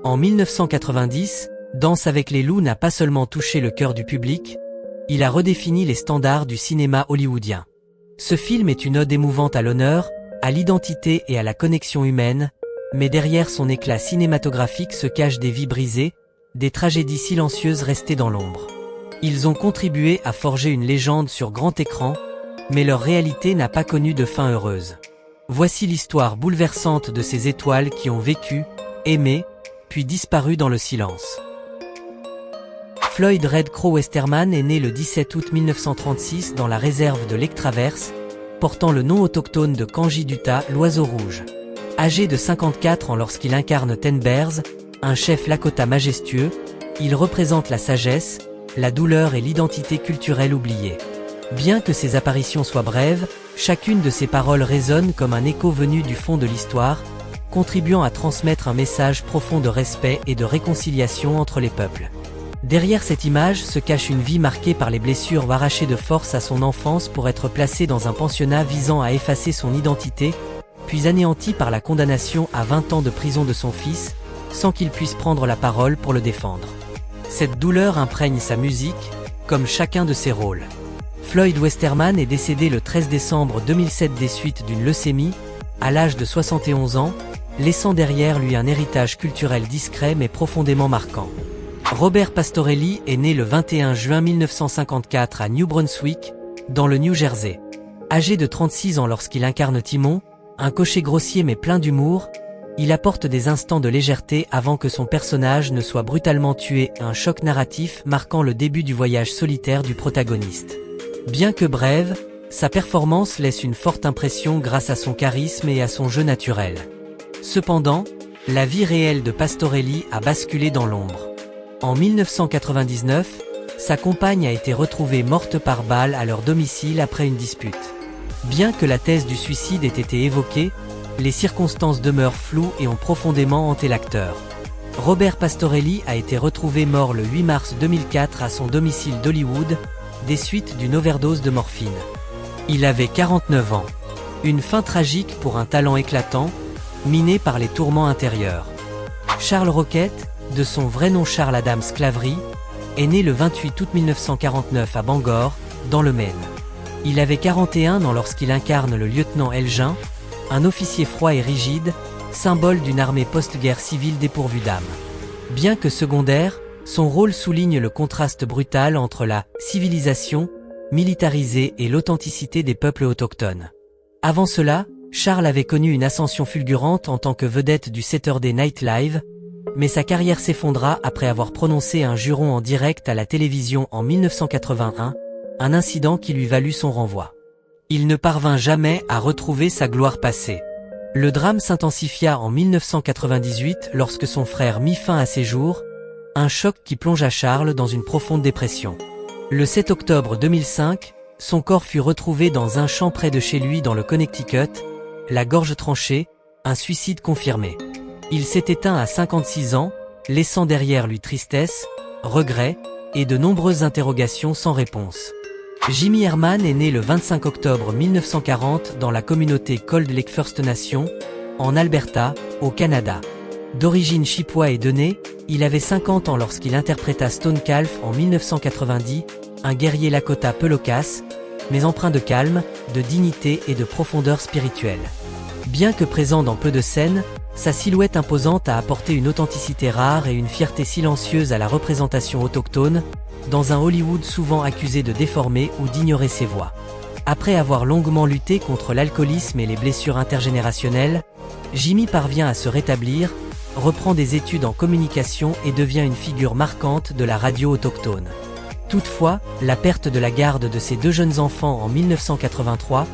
En 1990, Danse avec les loups n'a pas seulement touché le cœur du public, il a redéfini les standards du cinéma hollywoodien. Ce film est une ode émouvante à l'honneur, à l'identité et à la connexion humaine, mais derrière son éclat cinématographique se cachent des vies brisées, des tragédies silencieuses restées dans l'ombre. Ils ont contribué à forger une légende sur grand écran, mais leur réalité n'a pas connu de fin heureuse. Voici l'histoire bouleversante de ces étoiles qui ont vécu, aimé, puis disparu dans le silence. Floyd Red Crow Westerman est né le 17 août 1936 dans la réserve de Lake Traverse, portant le nom autochtone de Kanji Duta, l'oiseau rouge. Âgé de 54 ans lorsqu'il incarne Ten Bears, un chef Lakota majestueux, il représente la sagesse, la douleur et l'identité culturelle oubliée. Bien que ses apparitions soient brèves, chacune de ses paroles résonne comme un écho venu du fond de l'histoire, contribuant à transmettre un message profond de respect et de réconciliation entre les peuples. Derrière cette image se cache une vie marquée par les blessures arrachées de force à son enfance pour être placé dans un pensionnat visant à effacer son identité, puis anéanti par la condamnation à 20 ans de prison de son fils, sans qu'il puisse prendre la parole pour le défendre. Cette douleur imprègne sa musique, comme chacun de ses rôles. Floyd Westerman est décédé le 13 décembre 2007 des suites d'une leucémie, à l'âge de 71 ans, laissant derrière lui un héritage culturel discret mais profondément marquant. Robert Pastorelli est né le 21 juin 1954 à New Brunswick, dans le New Jersey. Âgé de 36 ans lorsqu'il incarne Timon, un cocher grossier mais plein d'humour, il apporte des instants de légèreté avant que son personnage ne soit brutalement tué, un choc narratif marquant le début du voyage solitaire du protagoniste. Bien que brève, sa performance laisse une forte impression grâce à son charisme et à son jeu naturel. Cependant, la vie réelle de Pastorelli a basculé dans l'ombre. En 1999, sa compagne a été retrouvée morte par balle à leur domicile après une dispute. Bien que la thèse du suicide ait été évoquée, les circonstances demeurent floues et ont profondément hanté l'acteur. Robert Pastorelli a été retrouvé mort le 8 mars 2004 à son domicile d'Hollywood, des suites d'une overdose de morphine. Il avait 49 ans. Une fin tragique pour un talent éclatant, miné par les tourments intérieurs. Charles Roquette, de son vrai nom Charles Adams Claverie, est né le 28 août 1949 à Bangor, dans le Maine. Il avait 41 ans lorsqu'il incarne le lieutenant Elgin, un officier froid et rigide, symbole d'une armée post-guerre civile dépourvue d'âme. Bien que secondaire, son rôle souligne le contraste brutal entre la civilisation militarisée et l'authenticité des peuples autochtones. Avant cela, Charles avait connu une ascension fulgurante en tant que vedette du Saturday Night Live, mais sa carrière s'effondra après avoir prononcé un juron en direct à la télévision en 1981, un incident qui lui valut son renvoi. Il ne parvint jamais à retrouver sa gloire passée. Le drame s'intensifia en 1998 lorsque son frère mit fin à ses jours, un choc qui plongea Charles dans une profonde dépression. Le 7 octobre 2005, son corps fut retrouvé dans un champ près de chez lui dans le Connecticut, la gorge tranchée, un suicide confirmé. Il s'est éteint à 56 ans, laissant derrière lui tristesse, regrets et de nombreuses interrogations sans réponse. Jimmy Herman est né le 25 octobre 1940 dans la communauté Cold Lake First Nation, en Alberta, au Canada. D'origine chippewa et Dene, il avait 50 ans lorsqu'il interpréta Stone Calf en 1990, un guerrier Lakota peu loquace, mais empreint de calme, de dignité et de profondeur spirituelle. Bien que présent dans peu de scènes, sa silhouette imposante a apporté une authenticité rare et une fierté silencieuse à la représentation autochtone, dans un Hollywood souvent accusé de déformer ou d'ignorer ses voix. Après avoir longuement lutté contre l'alcoolisme et les blessures intergénérationnelles, Jimmy parvient à se rétablir, reprend des études en communication et devient une figure marquante de la radio autochtone. Toutefois, la perte de la garde de ses deux jeunes enfants en 1983,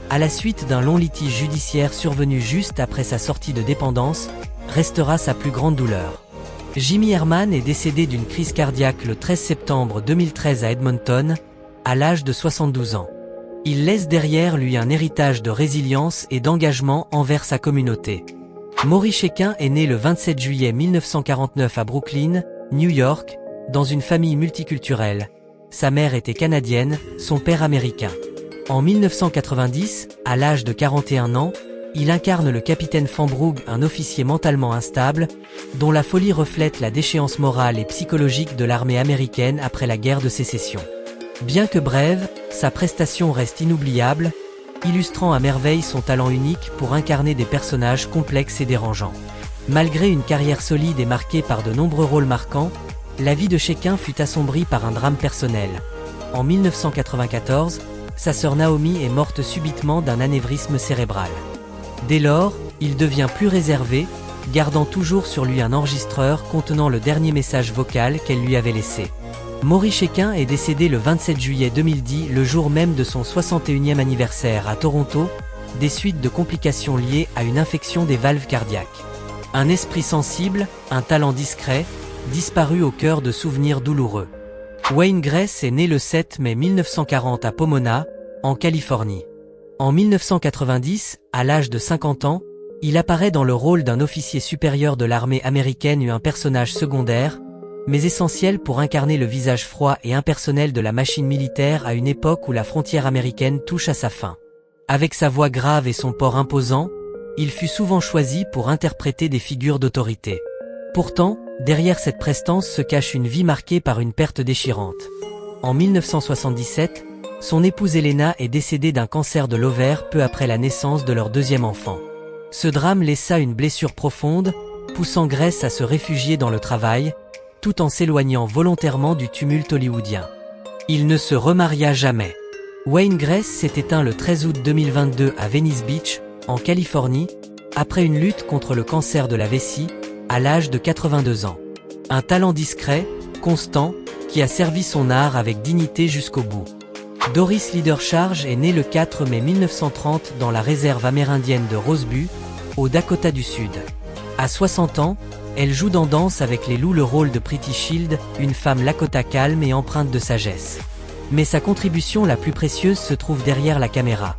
à la suite d'un long litige judiciaire survenu juste après sa sortie de dépendance, restera sa plus grande douleur. Jimmy Herman est décédé d'une crise cardiaque le 13 septembre 2013 à Edmonton, à l'âge de 72 ans. Il laisse derrière lui un héritage de résilience et d'engagement envers sa communauté. Maury Chaykin est né le 27 juillet 1949 à Brooklyn, New York, dans une famille multiculturelle. Sa mère était canadienne, son père américain. En 1990, à l'âge de 41 ans, il incarne le capitaine Fambrough, un officier mentalement instable, dont la folie reflète la déchéance morale et psychologique de l'armée américaine après la guerre de sécession. Bien que brève, sa prestation reste inoubliable, illustrant à merveille son talent unique pour incarner des personnages complexes et dérangeants. Malgré une carrière solide et marquée par de nombreux rôles marquants, la vie de Shekin fut assombrie par un drame personnel. En 1994, sa sœur Naomi est morte subitement d'un anévrisme cérébral. Dès lors, il devient plus réservé, gardant toujours sur lui un enregistreur contenant le dernier message vocal qu'elle lui avait laissé. Maury Shekin est décédé le 27 juillet 2010, le jour même de son 61e anniversaire à Toronto, des suites de complications liées à une infection des valves cardiaques. Un esprit sensible, un talent discret, disparu au cœur de souvenirs douloureux. Wayne Grace est né le 7 mai 1940 à Pomona, en Californie. En 1990, à l'âge de 50 ans, il apparaît dans le rôle d'un officier supérieur de l'armée américaine et un personnage secondaire, mais essentiel pour incarner le visage froid et impersonnel de la machine militaire à une époque où la frontière américaine touche à sa fin. Avec sa voix grave et son port imposant, il fut souvent choisi pour interpréter des figures d'autorité. Pourtant, derrière cette prestance se cache une vie marquée par une perte déchirante. En 1977, son épouse Elena est décédée d'un cancer de l'ovaire peu après la naissance de leur deuxième enfant. Ce drame laissa une blessure profonde, poussant Grace à se réfugier dans le travail, tout en s'éloignant volontairement du tumulte hollywoodien. Il ne se remaria jamais. Wayne Grace s'est éteint le 13 août 2022 à Venice Beach, en Californie, après une lutte contre le cancer de la vessie, à l'âge de 82 ans. Un talent discret, constant, qui a servi son art avec dignité jusqu'au bout. Doris Leader-Charge est née le 4 mai 1930 dans la réserve amérindienne de Rosebud, au Dakota du Sud. À 60 ans, elle joue dans Danse avec les loups le rôle de Pretty Shield, une femme Lakota calme et empreinte de sagesse. Mais sa contribution la plus précieuse se trouve derrière la caméra.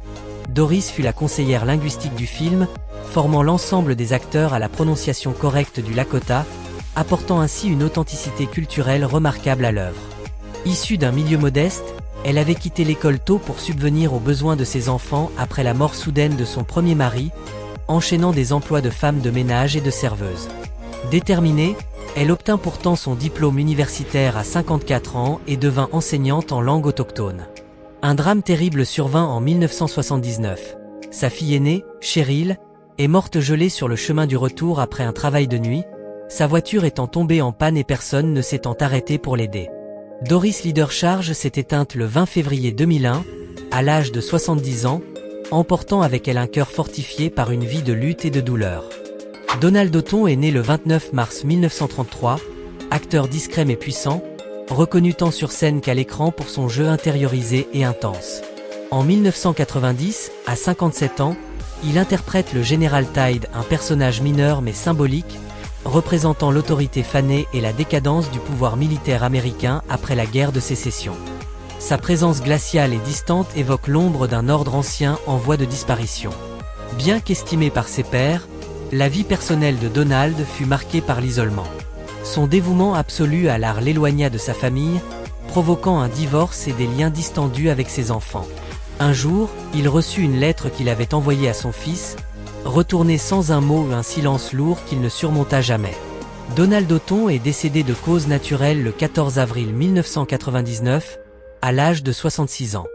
Doris fut la conseillère linguistique du film, formant l'ensemble des acteurs à la prononciation correcte du Lakota, apportant ainsi une authenticité culturelle remarquable à l'œuvre. Issue d'un milieu modeste, elle avait quitté l'école tôt pour subvenir aux besoins de ses enfants après la mort soudaine de son premier mari, enchaînant des emplois de femme de ménage et de serveuse. Déterminée, elle obtint pourtant son diplôme universitaire à 54 ans et devint enseignante en langue autochtone. Un drame terrible survint en 1979. Sa fille aînée, Cheryl, est morte gelée sur le chemin du retour après un travail de nuit, sa voiture étant tombée en panne et personne ne s'étant arrêté pour l'aider. Doris Leader-Charge s'est éteinte le 20 février 2001, à l'âge de 70 ans, emportant avec elle un cœur fortifié par une vie de lutte et de douleur. Donald Auton est né le 29 mars 1933, acteur discret mais puissant, reconnu tant sur scène qu'à l'écran pour son jeu intériorisé et intense. En 1990, à 57 ans, il interprète le général Tide, un personnage mineur mais symbolique, représentant l'autorité fanée et la décadence du pouvoir militaire américain après la guerre de sécession. Sa présence glaciale et distante évoque l'ombre d'un ordre ancien en voie de disparition. Bien qu'estimé par ses pairs, la vie personnelle de Donald fut marquée par l'isolement. Son dévouement absolu à l'art l'éloigna de sa famille, provoquant un divorce et des liens distendus avec ses enfants. Un jour, il reçut une lettre qu'il avait envoyée à son fils, retournée sans un mot ou un silence lourd qu'il ne surmonta jamais. Donald Auton est décédé de cause naturelle le 14 avril 1999, à l'âge de 66 ans.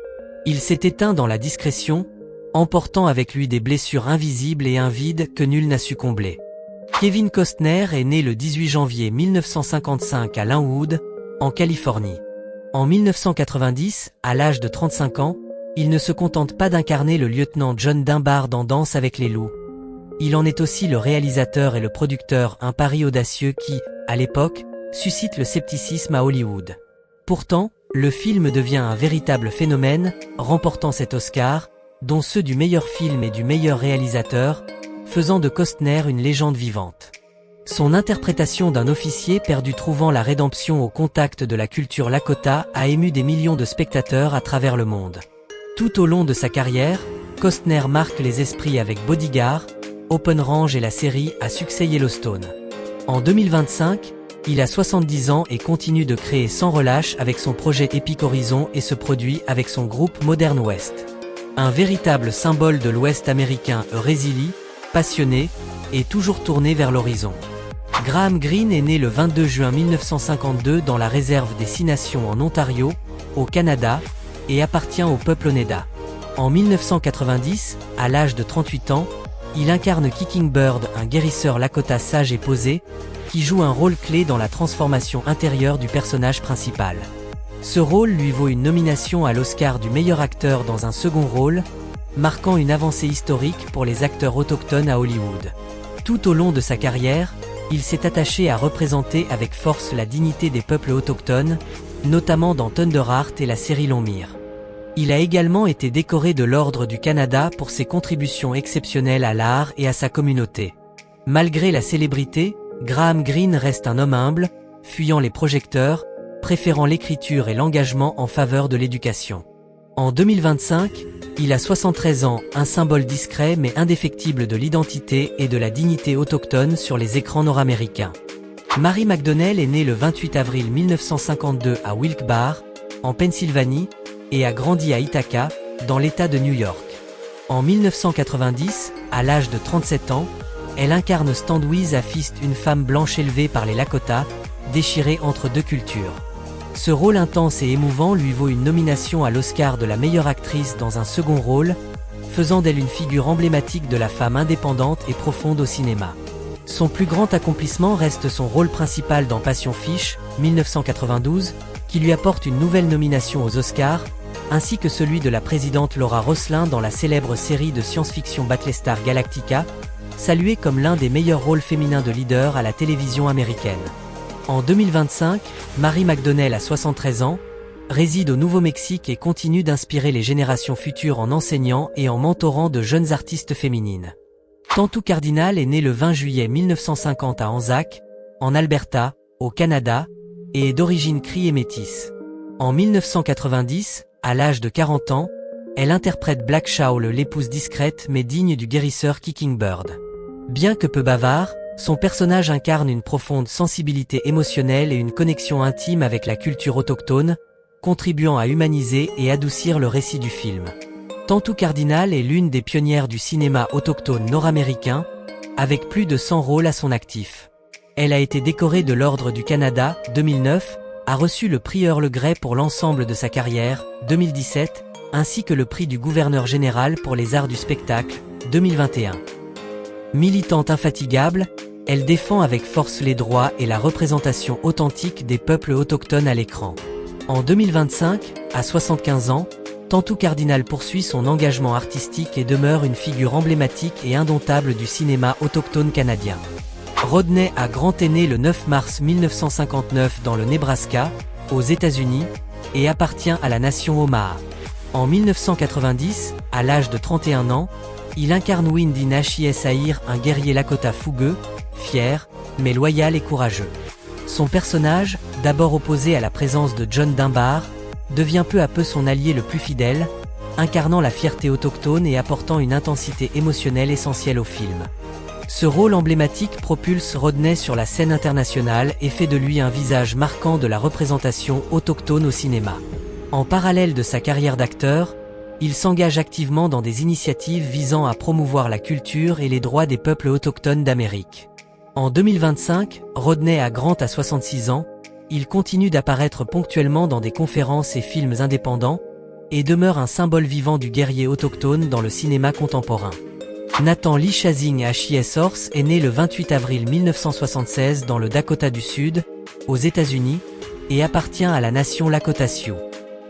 Il s'est éteint dans la discrétion, emportant avec lui des blessures invisibles et un vide que nul n'a su combler. Kevin Costner est né le 18 janvier 1955 à Linwood, en Californie. En 1990, à l'âge de 35 ans, il ne se contente pas d'incarner le lieutenant John Dunbar dans Danse avec les loups. Il en est aussi le réalisateur et le producteur, un pari audacieux qui, à l'époque, suscite le scepticisme à Hollywood. Pourtant, le film devient un véritable phénomène, remportant cet Oscar, dont ceux du meilleur film et du meilleur réalisateur, faisant de Costner une légende vivante. Son interprétation d'un officier perdu trouvant la rédemption au contact de la culture Lakota a ému des millions de spectateurs à travers le monde. Tout au long de sa carrière, Costner marque les esprits avec Bodyguard, Open Range et la série à succès Yellowstone. En 2025, il a 70 ans et continue de créer sans relâche avec son projet Epic Horizon et se produit avec son groupe Modern West. Un véritable symbole de l'Ouest américain, résili, passionné, et toujours tourné vers l'horizon. Graham Greene est né le 22 juin 1952 dans la réserve des Six Nations en Ontario, au Canada, et appartient au peuple Oneida. En 1990, à l'âge de 38 ans, il incarne Kicking Bird, un guérisseur Lakota sage et posé, qui joue un rôle clé dans la transformation intérieure du personnage principal. Ce rôle lui vaut une nomination à l'Oscar du meilleur acteur dans un second rôle, marquant une avancée historique pour les acteurs autochtones à Hollywood. Tout au long de sa carrière, il s'est attaché à représenter avec force la dignité des peuples autochtones, notamment dans Thunderheart et la série Longmire. Il a également été décoré de l'Ordre du Canada pour ses contributions exceptionnelles à l'art et à sa communauté. Malgré la célébrité, Graham Greene reste un homme humble, fuyant les projecteurs, préférant l'écriture et l'engagement en faveur de l'éducation. En 2025, il a 73 ans, un symbole discret mais indéfectible de l'identité et de la dignité autochtone sur les écrans nord-américains. Mary McDonnell est née le 28 avril 1952 à Wilkes-Barre, en Pennsylvanie, et a grandi à Ithaca, dans l'État de New York. En 1990, à l'âge de 37 ans, elle incarne Standwiz Afist, une femme blanche élevée par les Lakota, déchirée entre deux cultures. Ce rôle intense et émouvant lui vaut une nomination à l'Oscar de la meilleure actrice dans un second rôle, faisant d'elle une figure emblématique de la femme indépendante et profonde au cinéma. Son plus grand accomplissement reste son rôle principal dans Passion Fish, 1992, qui lui apporte une nouvelle nomination aux Oscars, ainsi que celui de la présidente Laura Roslin dans la célèbre série de science-fiction Battlestar Galactica, saluée comme l'un des meilleurs rôles féminins de leader à la télévision américaine. En 2025, Mary McDonnell a 73 ans, réside au Nouveau-Mexique et continue d'inspirer les générations futures en enseignant et en mentorant de jeunes artistes féminines. Tantoo Cardinal est née le 20 juillet 1950 à Anzac, en Alberta, au Canada, et est d'origine crie et métisse. En 1990, à l'âge de 40 ans, elle interprète Black Shawl, l'épouse discrète mais digne du guérisseur Kicking Bird. Bien que peu bavard, son personnage incarne une profonde sensibilité émotionnelle et une connexion intime avec la culture autochtone, contribuant à humaniser et adoucir le récit du film. Tantoo Cardinal est l'une des pionnières du cinéma autochtone nord-américain, avec plus de 100 rôles à son actif. Elle a été décorée de l'Ordre du Canada, 2009, a reçu le prix Earl Grey pour l'ensemble de sa carrière, 2017, ainsi que le prix du gouverneur général pour les arts du spectacle, 2021. Militante infatigable, elle défend avec force les droits et la représentation authentique des peuples autochtones à l'écran. En 2025, à 75 ans, Tantoo Cardinal poursuit son engagement artistique et demeure une figure emblématique et indomptable du cinéma autochtone canadien. Rodney Grant est né le 9 mars 1959 dans le Nebraska, aux États-Unis, et appartient à la nation Omaha. En 1990, à l'âge de 31 ans, il incarne Windy Nashi Sahir, un guerrier Lakota fougueux, fier, mais loyal et courageux. Son personnage, d'abord opposé à la présence de John Dunbar, devient peu à peu son allié le plus fidèle, incarnant la fierté autochtone et apportant une intensité émotionnelle essentielle au film. Ce rôle emblématique propulse Rodney sur la scène internationale et fait de lui un visage marquant de la représentation autochtone au cinéma. En parallèle de sa carrière d'acteur, il s'engage activement dans des initiatives visant à promouvoir la culture et les droits des peuples autochtones d'Amérique. En 2025, Rodney Grant a 66 ans, il continue d'apparaître ponctuellement dans des conférences et films indépendants, et demeure un symbole vivant du guerrier autochtone dans le cinéma contemporain. Nathan Lee Chasing H.I.S. est né le 28 avril 1976 dans le Dakota du Sud, aux États-Unis, et appartient à la nation Lakota Sioux.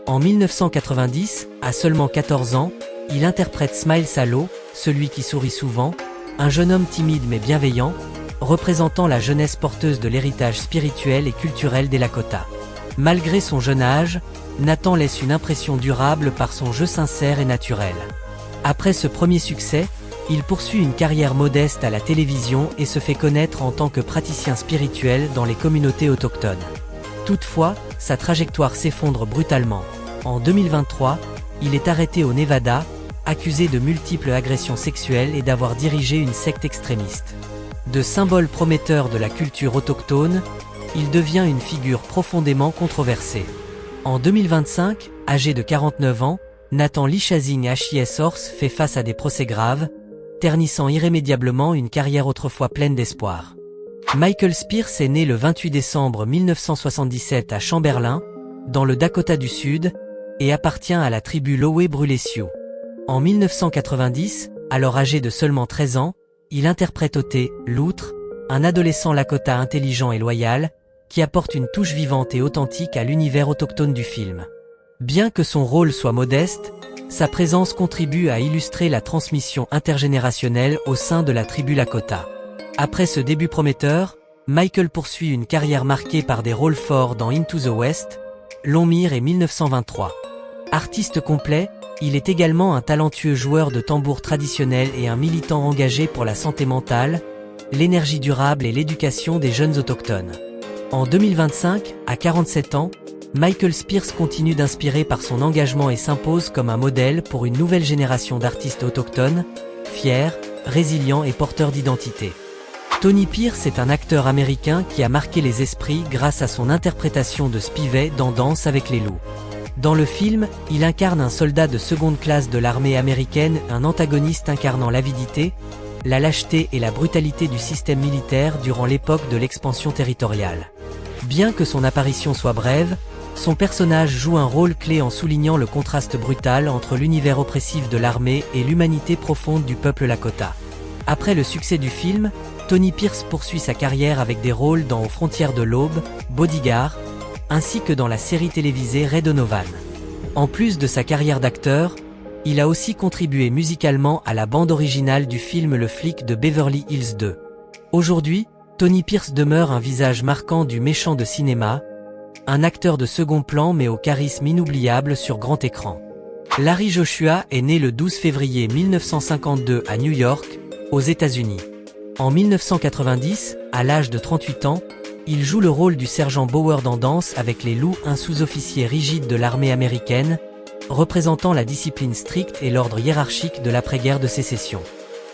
En 1990, à seulement 14 ans, il interprète Smile Salo, celui qui sourit souvent, un jeune homme timide mais bienveillant, représentant la jeunesse porteuse de l'héritage spirituel et culturel des Lakota. Malgré son jeune âge, Nathan laisse une impression durable par son jeu sincère et naturel. Après ce premier succès, il poursuit une carrière modeste à la télévision et se fait connaître en tant que praticien spirituel dans les communautés autochtones. Toutefois, sa trajectoire s'effondre brutalement. En 2023, il est arrêté au Nevada, accusé de multiples agressions sexuelles et d'avoir dirigé une secte extrémiste. De symbole prometteur de la culture autochtone, il devient une figure profondément controversée. En 2025, âgé de 49 ans, Nathan Lee Chasing HIS Horse fait face à des procès graves, ternissant irrémédiablement une carrière autrefois pleine d'espoir. Michael Spears est né le 28 décembre 1977 à Chamberlain, dans le Dakota du Sud, et appartient à la tribu Lowe Brûlés Sioux. En 1990, alors âgé de seulement 13 ans, il interprète Oté, l'outre, un adolescent Lakota intelligent et loyal, qui apporte une touche vivante et authentique à l'univers autochtone du film. Bien que son rôle soit modeste, sa présence contribue à illustrer la transmission intergénérationnelle au sein de la tribu Lakota. Après ce début prometteur, Michael poursuit une carrière marquée par des rôles forts dans Into the West, Longmire et 1923. Artiste complet, il est également un talentueux joueur de tambour traditionnel et un militant engagé pour la santé mentale, l'énergie durable et l'éducation des jeunes autochtones. En 2025, à 47 ans, Michael Spears continue d'inspirer par son engagement et s'impose comme un modèle pour une nouvelle génération d'artistes autochtones, fiers, résilients et porteurs d'identité. Tony Pierce est un acteur américain qui a marqué les esprits grâce à son interprétation de Spivey dans Danse avec les loups. Dans le film, il incarne un soldat de seconde classe de l'armée américaine, un antagoniste incarnant l'avidité, la lâcheté et la brutalité du système militaire durant l'époque de l'expansion territoriale. Bien que son apparition soit brève, son personnage joue un rôle clé en soulignant le contraste brutal entre l'univers oppressif de l'armée et l'humanité profonde du peuple Lakota. Après le succès du film, Tony Pierce poursuit sa carrière avec des rôles dans Aux frontières de l'aube, Bodyguard, ainsi que dans la série télévisée Ray Donovan. En plus de sa carrière d'acteur, il a aussi contribué musicalement à la bande originale du film Le flic de Beverly Hills 2. Aujourd'hui, Tony Pierce demeure un visage marquant du méchant de cinéma, un acteur de second plan mais au charisme inoubliable sur grand écran. Larry Joshua est né le 12 février 1952 à New York, aux États-Unis. En 1990, à l'âge de 38 ans, il joue le rôle du sergent Bauer dans Danse avec les loups, un sous-officier rigide de l'armée américaine, représentant la discipline stricte et l'ordre hiérarchique de l'après-guerre de sécession.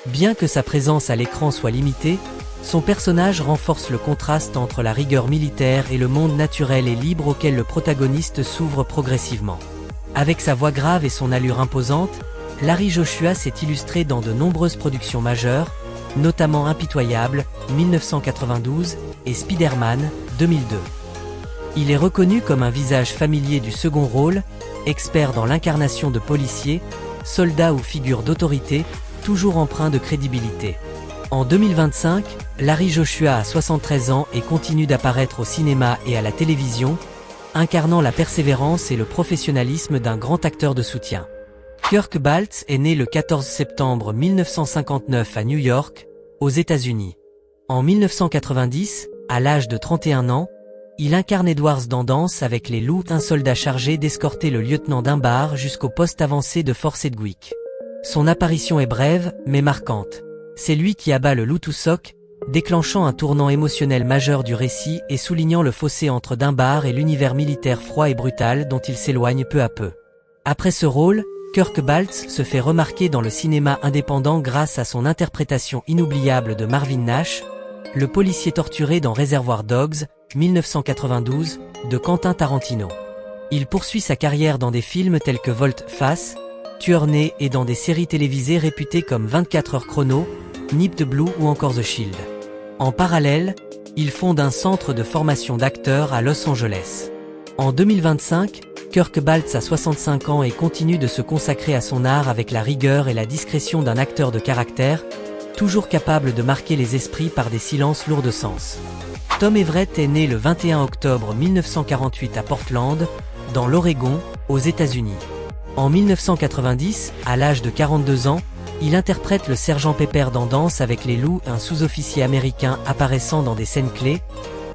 Bien que sa présence à l'écran soit limitée, son personnage renforce le contraste entre la rigueur militaire et le monde naturel et libre auquel le protagoniste s'ouvre progressivement. Avec sa voix grave et son allure imposante, Larry Joshua s'est illustré dans de nombreuses productions majeures, notamment Impitoyable, 1992, et Spider-Man, 2002. Il est reconnu comme un visage familier du second rôle, expert dans l'incarnation de policiers, soldats ou figures d'autorité, toujours empreint de crédibilité. En 2025, Larry Joshua a 73 ans et continue d'apparaître au cinéma et à la télévision, incarnant la persévérance et le professionnalisme d'un grand acteur de soutien. Kirk Baltz est né le 14 septembre 1959 à New York, aux États-Unis. En 1990, à l'âge de 31 ans, il incarne Edwards dans Danse avec les loups, un soldat chargé d'escorter le lieutenant Dunbar jusqu'au poste avancé de Fort Sedgwick. Son apparition est brève, mais marquante. C'est lui qui abat le loup Tusok, déclenchant un tournant émotionnel majeur du récit et soulignant le fossé entre Dunbar et l'univers militaire froid et brutal dont il s'éloigne peu à peu. Après ce rôle, Kirk Baltz se fait remarquer dans le cinéma indépendant grâce à son interprétation inoubliable de Marvin Nash, le policier torturé dans Reservoir Dogs, 1992, de Quentin Tarantino. Il poursuit sa carrière dans des films tels que Volte-Face, Tueur né et dans des séries télévisées réputées comme 24 heures chrono, Nip the Blue ou encore The Shield. En parallèle, il fonde un centre de formation d'acteurs à Los Angeles. En 2025, Kirk Baltz a 65 ans et continue de se consacrer à son art avec la rigueur et la discrétion d'un acteur de caractère, toujours capable de marquer les esprits par des silences lourds de sens. Tom Everett est né le 21 octobre 1948 à Portland, dans l'Oregon, aux États-Unis. En 1990, à l'âge de 42 ans, il interprète le sergent Pepper dans Danse avec les loups, un sous-officier américain apparaissant dans des scènes clés,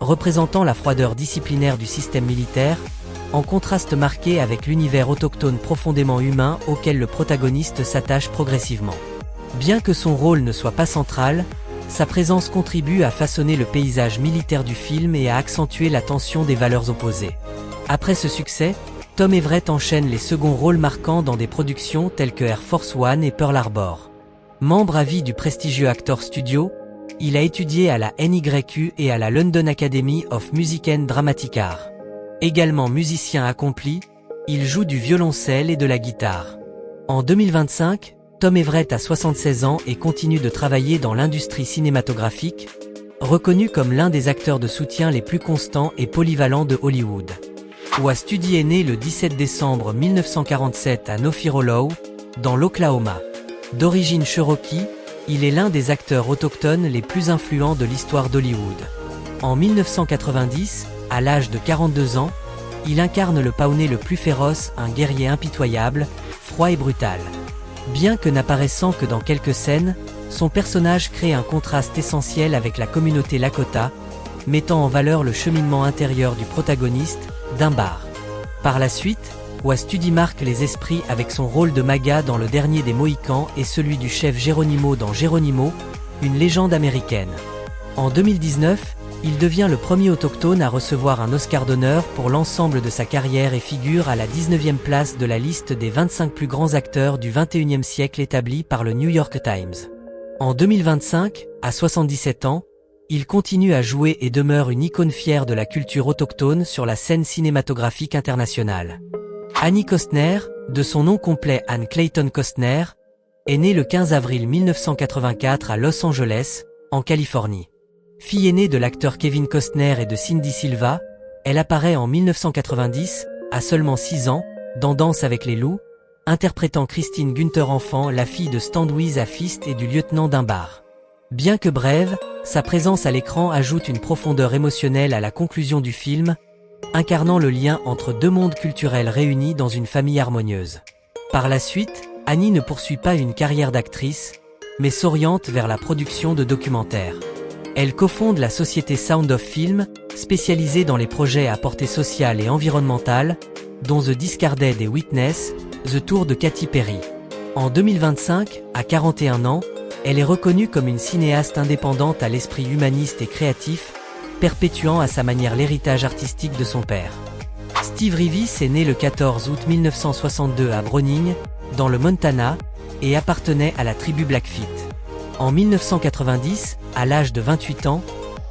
représentant la froideur disciplinaire du système militaire, en contraste marqué avec l'univers autochtone profondément humain auquel le protagoniste s'attache progressivement. Bien que son rôle ne soit pas central, sa présence contribue à façonner le paysage militaire du film et à accentuer la tension des valeurs opposées. Après ce succès, Tom Everett enchaîne les seconds rôles marquants dans des productions telles que Air Force One et Pearl Harbor. Membre à vie du prestigieux Actors Studio, il a étudié à la NYU et à la London Academy of Music and Dramatic Art. Également musicien accompli, Il joue du violoncelle et de la guitare. En 2025, Tom Everett a 76 ans et continue de travailler dans l'industrie cinématographique, reconnu comme l'un des acteurs de soutien les plus constants et polyvalents de Hollywood. Oa Studi est né le 17 décembre 1947 à Nofirolow, dans l'Oklahoma. D'origine cherokee, il est l'un des acteurs autochtones les plus influents de l'histoire d'Hollywood. En 1990, à l'âge de 42 ans, il incarne le Pawnee le plus féroce, un guerrier impitoyable, froid et brutal. Bien que n'apparaissant que dans quelques scènes, son personnage crée un contraste essentiel avec la communauté Lakota, mettant en valeur le cheminement intérieur du protagoniste, Dunbar. Par la suite, Oa Studi marque les esprits avec son rôle de Maga dans Le Dernier des Mohicans et celui du chef Geronimo dans Geronimo, une légende américaine. En 2019, il devient le premier autochtone à recevoir un Oscar d'honneur pour l'ensemble de sa carrière et figure à la 19e place de la liste des 25 plus grands acteurs du XXIe siècle établie par le New York Times. En 2025, à 77 ans, il continue à jouer et demeure une icône fière de la culture autochtone sur la scène cinématographique internationale. Annie Costner, de son nom complet Anne Clayton Costner, est née le 15 avril 1984 à Los Angeles, en Californie. Fille aînée de l'acteur Kevin Costner et de Cindy Silva, elle apparaît en 1990, à seulement 6 ans, dans Danse avec les loups, interprétant Christine Günther enfant, la fille de Stanwyse à Fist et du lieutenant Dunbar. Bien que brève, sa présence à l'écran ajoute une profondeur émotionnelle à la conclusion du film, incarnant le lien entre deux mondes culturels réunis dans une famille harmonieuse. Par la suite, Annie ne poursuit pas une carrière d'actrice, mais s'oriente vers la production de documentaires. Elle cofonde la société Sound of Film, spécialisée dans les projets à portée sociale et environnementale, dont The Discarded et Witness, The Tour de Katy Perry. En 2025, à 41 ans, elle est reconnue comme une cinéaste indépendante à l'esprit humaniste et créatif, perpétuant à sa manière l'héritage artistique de son père. Steve Reeves est né le 14 août 1962 à Browning, dans le Montana, et appartenait à la tribu Blackfeet. En 1990, à l'âge de 28 ans,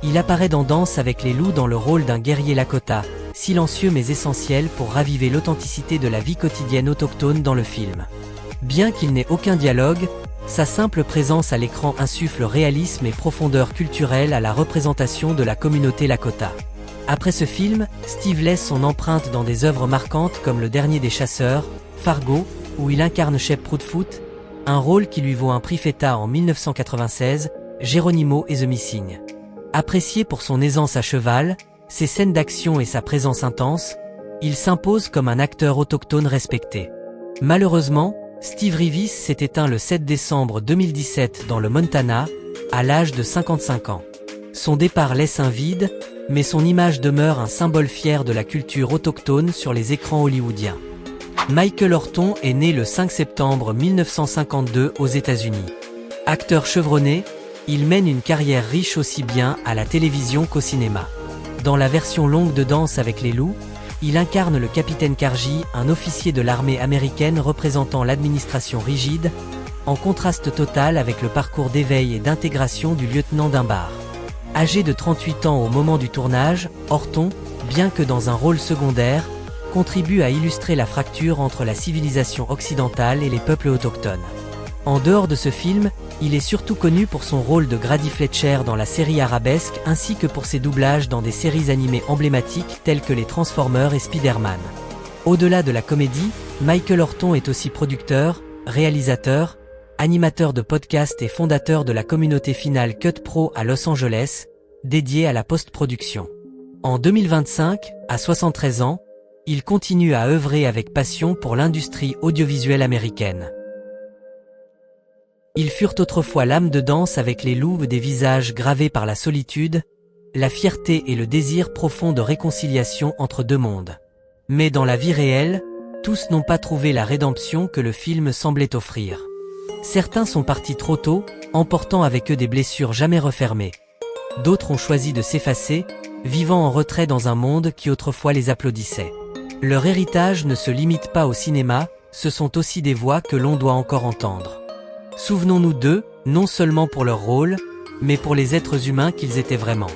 il apparaît dans Danse avec les loups dans le rôle d'un guerrier Lakota, silencieux mais essentiel pour raviver l'authenticité de la vie quotidienne autochtone dans le film. Bien qu'il n'ait aucun dialogue, sa simple présence à l'écran insuffle réalisme et profondeur culturelle à la représentation de la communauté Lakota. Après ce film, Steve laisse son empreinte dans des œuvres marquantes comme Le Dernier des Chasseurs, Fargo, où il incarne Shep Proudfoot, un rôle qui lui vaut un prix Feta en 1996, Geronimo et The Missing. Apprécié pour son aisance à cheval, ses scènes d'action et sa présence intense, il s'impose comme un acteur autochtone respecté. Malheureusement, Steve Reeves s'est éteint le 7 décembre 2017 dans le Montana, à l'âge de 55 ans. Son départ laisse un vide, mais son image demeure un symbole fier de la culture autochtone sur les écrans hollywoodiens. Michael Horton est né le 5 septembre 1952 aux États-Unis. Acteur chevronné, il mène une carrière riche aussi bien à la télévision qu'au cinéma. Dans la version longue de Danse avec les loups, il incarne le capitaine Karji, un officier de l'armée américaine représentant l'administration rigide, en contraste total avec le parcours d'éveil et d'intégration du lieutenant Dunbar. Âgé de 38 ans au moment du tournage, Horton, bien que dans un rôle secondaire, contribue à illustrer la fracture entre la civilisation occidentale et les peuples autochtones. En dehors de ce film, il est surtout connu pour son rôle de Grady Fletcher dans la série Arabesque ainsi que pour ses doublages dans des séries animées emblématiques telles que les Transformers et Spider-Man. Au-delà de la comédie, Michael Horton est aussi producteur, réalisateur, animateur de podcast et fondateur de la communauté Final Cut Pro à Los Angeles, dédiée à la post-production. En 2025, à 73 ans, il continue à œuvrer avec passion pour l'industrie audiovisuelle américaine. Ils furent autrefois l'âme de Danse avec les loups des visages gravés par la solitude, la fierté et le désir profond de réconciliation entre deux mondes. Mais dans la vie réelle, tous n'ont pas trouvé la rédemption que le film semblait offrir. Certains sont partis trop tôt, emportant avec eux des blessures jamais refermées. D'autres ont choisi de s'effacer, vivant en retrait dans un monde qui autrefois les applaudissait. Leur héritage ne se limite pas au cinéma, ce sont aussi des voix que l'on doit encore entendre. Souvenons-nous d'eux, non seulement pour leur rôle, mais pour les êtres humains qu'ils étaient vraiment.